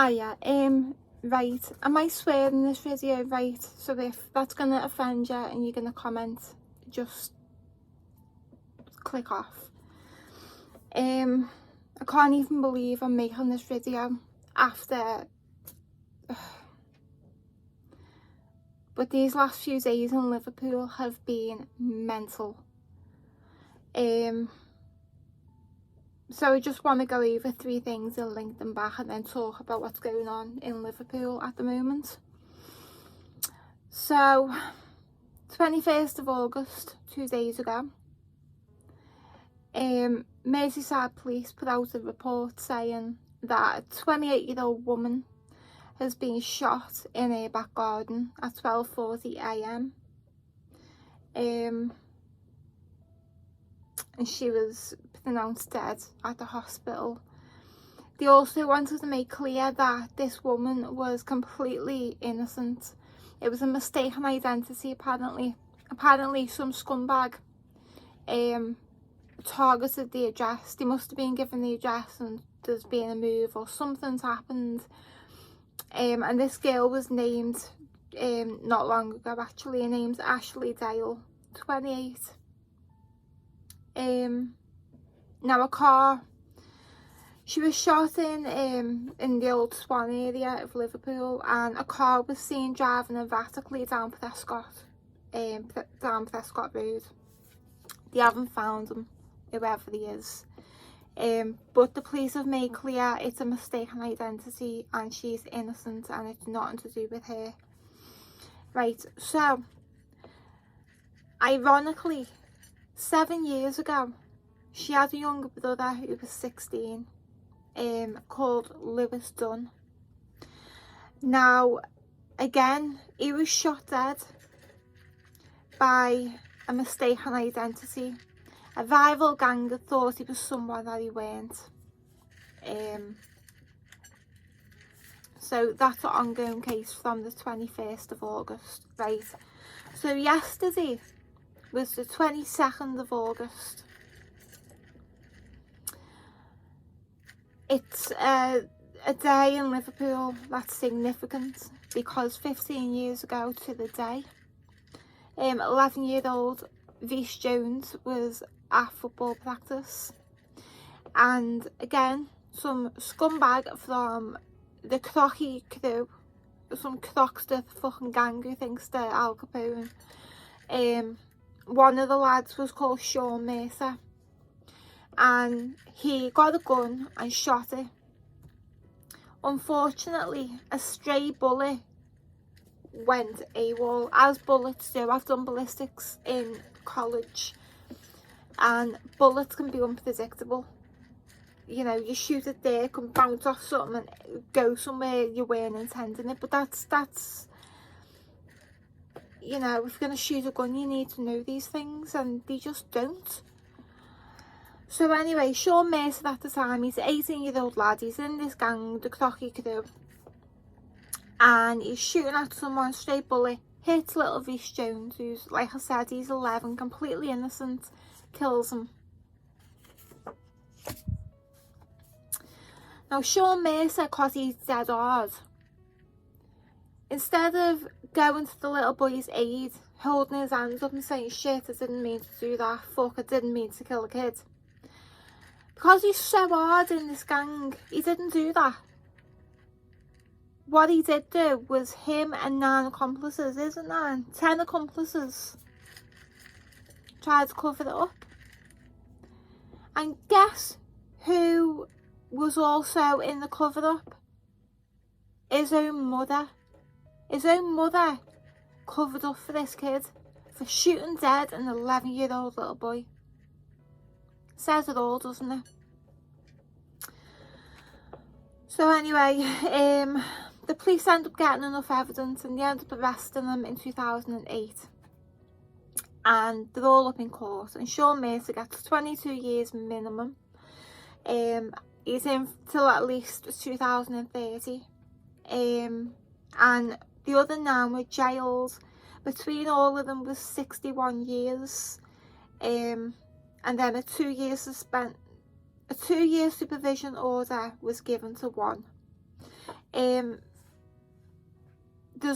Yeah, right, I might swear in this video, right, so if that's gonna offend you and you're gonna comment, just click off. I can't even believe I'm making this video after, but these last few days in Liverpool have been mental. So I just want to go over 3 things and link them back and then talk about what's going on in Liverpool at the moment. So 21st of August, 2 days ago, Merseyside police put out a report saying that a 28-year-old woman has been shot in her back garden at 12:40 a.m. And she was pronounced dead at the hospital. They also wanted to make clear that this woman was completely innocent. It was a mistaken identity, apparently. Apparently some scumbag targeted the address. They must have been given the address and there's been a move or something's happened. And this girl was named not long ago, actually. Her name's Ashley Dale, 28. Now a car, she was shot in the Old Swan area of Liverpool, and a car was seen driving erratically down Prescott Road. They haven't found him, whoever he is, but the police have made clear it's a mistaken identity and she's innocent and it's nothing to do with her. Right, so ironically, 7 years ago, she had a younger brother who was 16, called Lewis Dunn. Now, again, he was shot dead by a mistaken identity. A rival gang had thought he was someone that he weren't. So that's an ongoing case from the 21st of August, right? So yesterday was the 22nd of August. It's a day in Liverpool that's significant because 15 years ago to the day, 11-year-old Rhys Jones was at football practice, and again some scumbag from the Crocky crew, some Crockster fucking gang who thinks they're Al Capone. One of the lads was called Sean Mercer, and he got a gun and shot it. Unfortunately, a stray bullet went AWOL, as bullets do. I've done ballistics in college, and bullets can be unpredictable. You know, you shoot it there, it can bounce off something and go somewhere you weren't intending it. But that's you know, if you're going to shoot a gun, you need to know these things, and they just don't. So anyway, Sean Mercer at the time, he's an 18-year-old lad, he's in this gang, the Crocky crew, and he's shooting at someone, straight bullet, hits little Rhys Jones, who's, like I said, he's 11, completely innocent, kills him. Now Sean Mercer, because he's dead hard, instead of going to the little boy's aid, holding his hands up and saying, shit, I didn't mean to do that, fuck, I didn't mean to kill a kid. Because he's so hard in this gang, he didn't do that. What he did do was him and 9 accomplices, isn't 9? 10 accomplices tried to cover it up. And guess who was also in the cover up? His own mother. His own mother covered up for this kid for shooting dead an 11-year-old little boy. Says it all, doesn't it? So anyway, the police end up getting enough evidence and they end up arresting him in 2008. And they're all up in court, and Sean Mercer gets 22 years minimum. He's in till at least 2030. And the other 9 were jailed. Between all of them was 61 years. And then a 2-year supervision order was given to 1. There's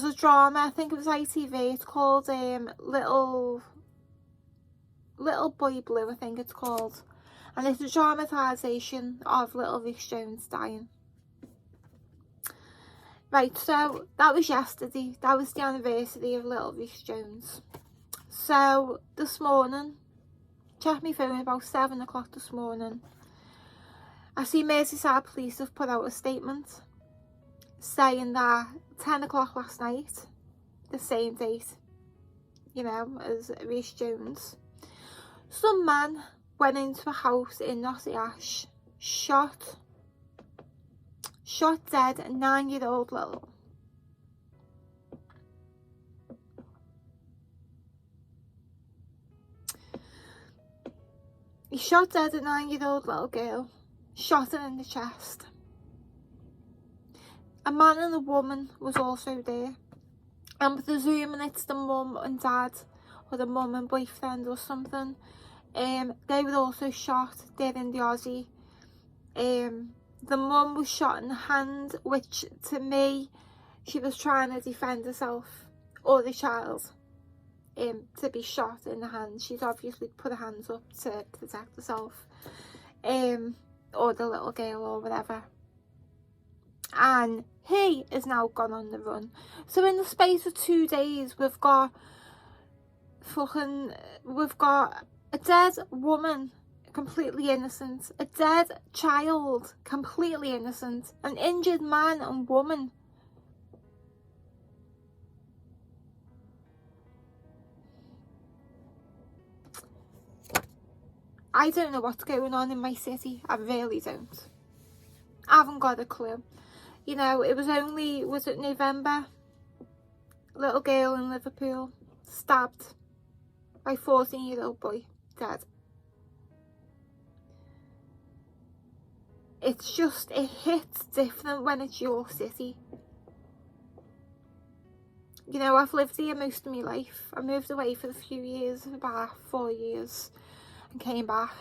a drama, I think it was ITV, it's called Little Boy Blue, I think it's called. And it's a dramatisation of Little Reese Jones dying. Right, so that was yesterday. That was the anniversary of Little Reese Jones. So this morning, checked my phone about 7 o'clock this morning. I see Merseyside Police have put out a statement saying that 10 o'clock last night, the same date, you know, as Reese Jones, some man went into a house in Notty Ash, shot dead a 9-year-old little. He shot dead a 9-year-old little girl, shot her in the chest. A man and a woman was also there. I'm presuming it's the mum and dad, or the mum and boyfriend or something. They were also shot. They're in the Aussie. The mum was shot in the hand, which to me, she was trying to defend herself, or the child, to be shot in the hand. She's obviously put her hands up to protect herself, or the little girl or whatever. And he is now gone on the run. So in the space of 2 days, we've got a dead woman, completely innocent, a dead child, completely innocent, an injured man and woman. I don't know what's going on in my city. I really don't. I haven't got a clue. You know, it was only, was it November? Little girl in Liverpool stabbed by 14-year-old boy, dead. It's just, it hits different when it's your city. You know, I've lived here most of my life. I moved away for a few years, about 4 years, and came back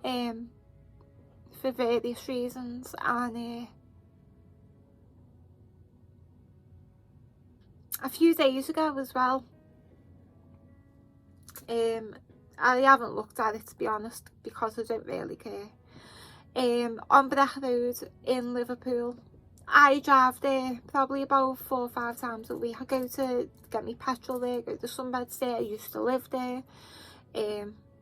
for various reasons. And a few days ago as well, I haven't looked at it, to be honest, because I don't really care. On Breck Road in Liverpool, I drive there probably about 4 or 5 times a week. I go to get me petrol there, go to Sunbeds there. I used to live there.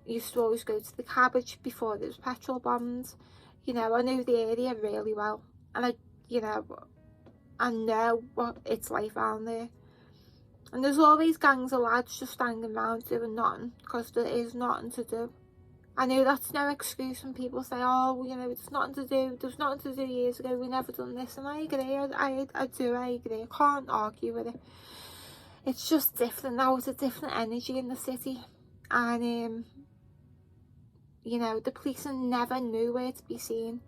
Used to always go to the Cabbage before there was petrol bombs. You know, I know the area really well, and I know what it's like around there. And there's always gangs of lads just hanging around doing nothing, because there is nothing to do. I know that's no excuse when people say, oh, you know, it's nothing to do, there was nothing to do years ago, we never done this. And I agree, I agree, I can't argue with it. It's just different now, it's a different energy in the city. And you know, the police are never nowhere to be seen.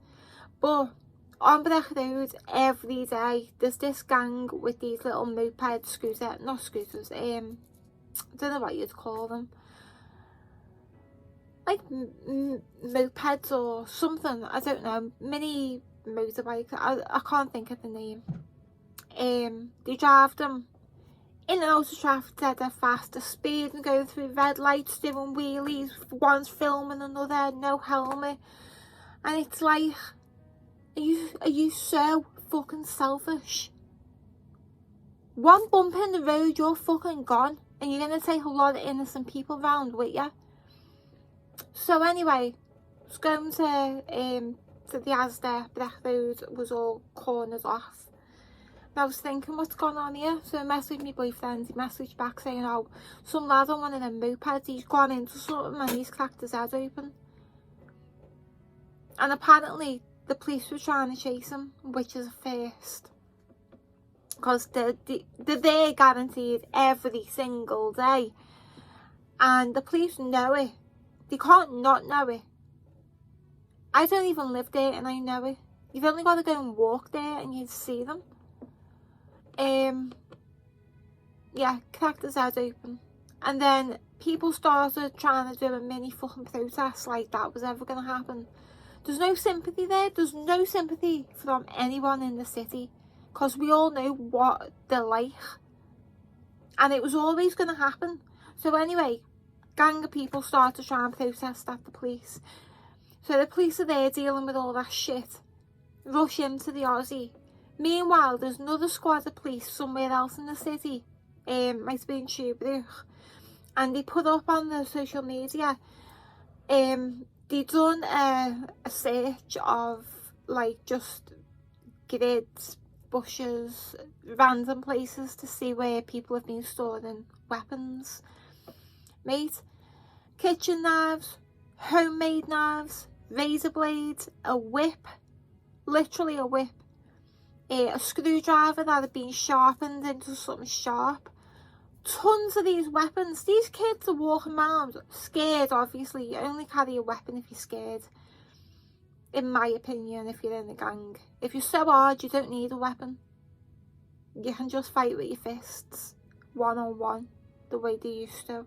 But on Breck Road, every day, there's this gang with these little not scooters, I don't know what you'd call them. Like mopeds or something, I don't know, mini motorbikes, I can't think of the name. They drive them in and out of traffic dead fast, they're speeding, going through red lights, doing wheelies, one's filming another, no helmet. And it's like, are you so fucking selfish? One bump in the road, you're fucking gone, and you're going to take a lot of innocent people round with you. So anyway, I was going to the Asda. Breck Road was all cornered off. And I was thinking, what's going on here? So I messaged my boyfriend. He messaged back saying, oh, some lad on one of them mopeds, he's gone into something and he's cracked his head open. And apparently the police were trying to chase him, which is a first. Because they're there guaranteed every single day. And the police know it. They can't not know it. I don't even live there and I know it. You've only got to go and walk there and you'd see them. Yeah, cracked his head open. And then people started trying to do a mini fucking protest like that was ever going to happen. There's no sympathy there. There's no sympathy from anyone in the city, because we all know what they're like, and it was always going to happen. So anyway, gang of people start to try and protest at the police. So the police are there dealing with all that shit, rush into the Aussie. Meanwhile, there's another squad of police somewhere else in the city, might be in Shrewsbury, and they put up on the social media, they done a search of like just grids, bushes, random places to see where people have been storing weapons. Mate, kitchen knives, homemade knives, razor blades, a whip, literally a whip, a screwdriver that had been sharpened into something sharp. Tons of these weapons. These kids are walking around scared. Obviously, you only carry a weapon if you're scared, in my opinion. If you're in a gang, if you're so hard, you don't need a weapon. You can just fight with your fists, one-on-one, the way they used to.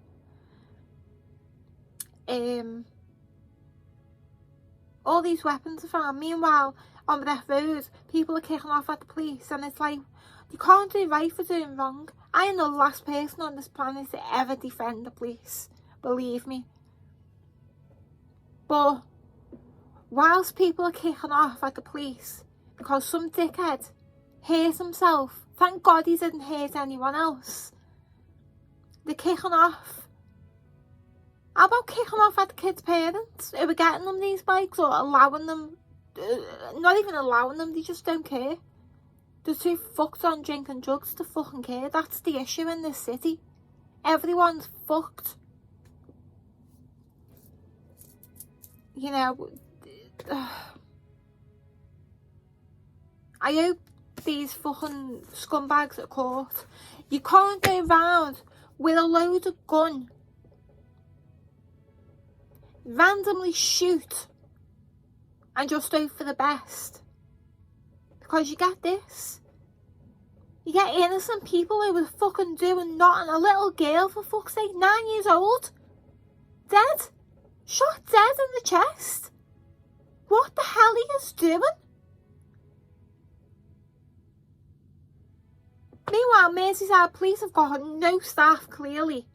All these weapons are found. Meanwhile, on that road, people are kicking off at the police, and it's like, you can't do right for doing wrong. I am the last person on this planet to ever defend the police, believe me. But whilst people are kicking off at the police because some dickhead hurt himself, thank God he didn't hurt anyone else, they're kicking off. How about kicking off at the kids' parents who are getting them these bikes, or allowing them, not even allowing them, they just don't care. They're too fucked on drinking drugs to fucking care. That's the issue in this city. Everyone's fucked. You know, I hope these fucking scumbags are caught. You can't go around with a load of gun, randomly shoot, and just hope for the best. Because you get this. You get innocent people who are fucking doing nothing. A little girl, for fuck's sake, 9 years old, dead. Shot dead in the chest. What the hell are you doing? Meanwhile, Merseyside police have got no staff, clearly.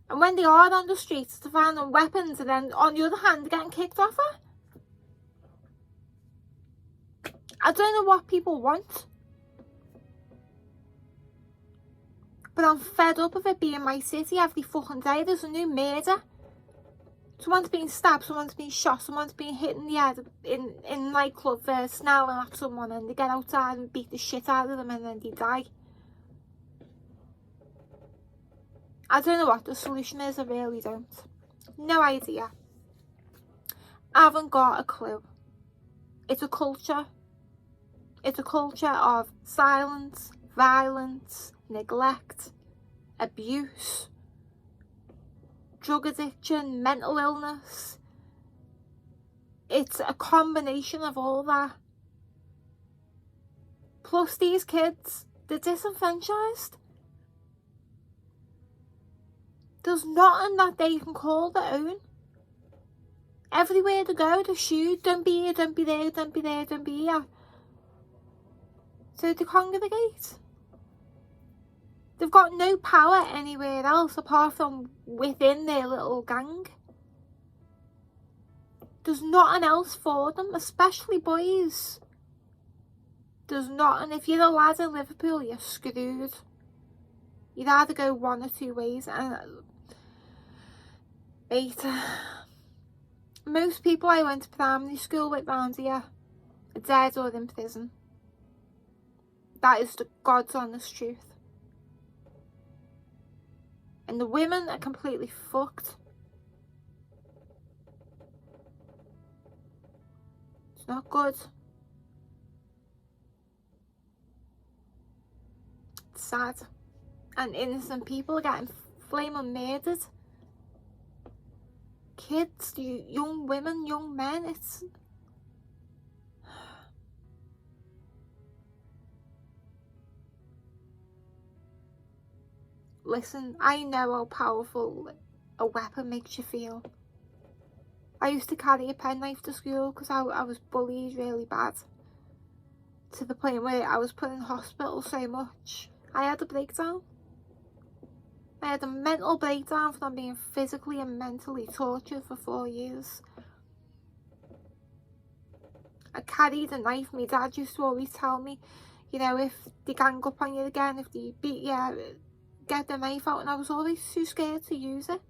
And when they are on the streets, to find them weapons, and then on the other hand, they're getting kicked off her. I don't know what people want, but I'm fed up of it being my city every fucking day. There's a new murder. Someone's been stabbed, someone's been shot, someone's been hit in the head in a nightclub for snarling at someone, and they get outside and beat the shit out of them, and then they die. I don't know what the solution is, I really don't. No idea. I haven't got a clue. It's a culture. It's a culture of silence, violence, neglect, abuse, drug addiction, mental illness. It's a combination of all that. Plus these kids, they're disenfranchised. There's nothing that they can call their own. Everywhere they go, they're shooed. Don't be here, don't be there, don't be there, don't be here. So they congregate. They've got no power anywhere else apart from within their little gang. There's nothing else for them, especially boys. There's nothing. If you're a lad in Liverpool, you're screwed. You'd either go one or two ways. And mate, most people I went to primary school with round here are dead or in prison. That is the God's honest truth. And the women are completely fucked. It's not good. It's sad. And innocent people are getting flaming murdered. Kids, young women, young men, it's... Listen, I know how powerful a weapon makes you feel. I used to carry a penknife to school because I was bullied really bad, to the point where I was put in hospital so much. I had a breakdown. I had a mental breakdown from being physically and mentally tortured for 4 years. I carried a knife. My dad used to always tell me, you know, if they gang up on you again, if they beat you, get the knife out, and I was always too scared to use it.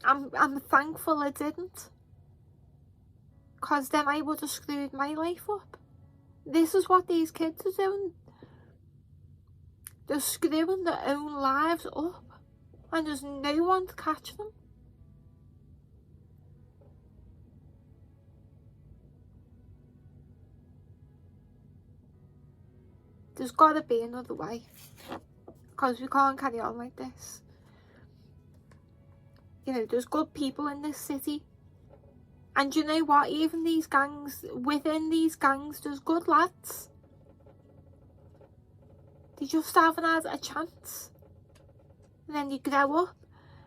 I'm thankful I didn't, because then I would have screwed my life up. This is what these kids are doing. They're screwing their own lives up, and there's no one to catch them. There's got to be another way, because we can't carry on like this. You know, there's good people in this city, and you know what, even these gangs, within these gangs, there's good lads. They just haven't had a chance, and then they grow up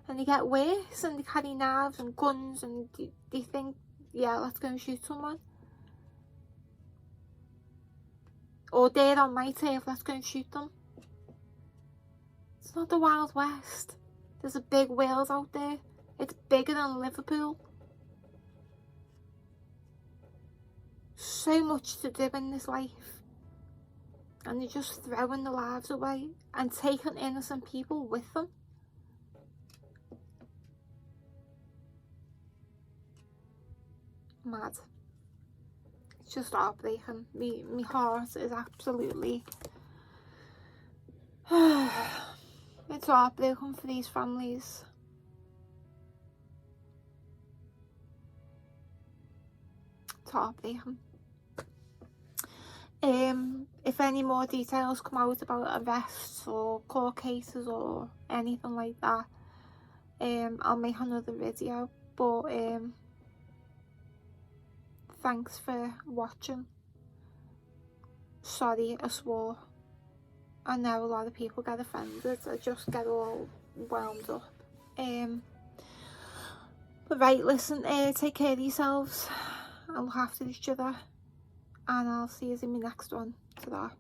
and they get worse, and they carry knives and guns, and they think, yeah, let's go and shoot someone. Or they're on my turf, let's go and shoot them. It's not the Wild West. There's a big world out there. It's bigger than Liverpool. So much to do in this life. And they're just throwing their lives away and taking innocent people with them. Mad. It's just heartbreaking. My heart is absolutely... it's heartbreaking for these families. It's heartbreaking. If any more details come out about arrests or court cases or anything like that, I'll make another video. But thanks for watching. Sorry I swore. I know a lot of people get offended. I just get all wound up. But right, listen, take care of yourselves and look after each other, and I'll see you in my next one. Ta-ra.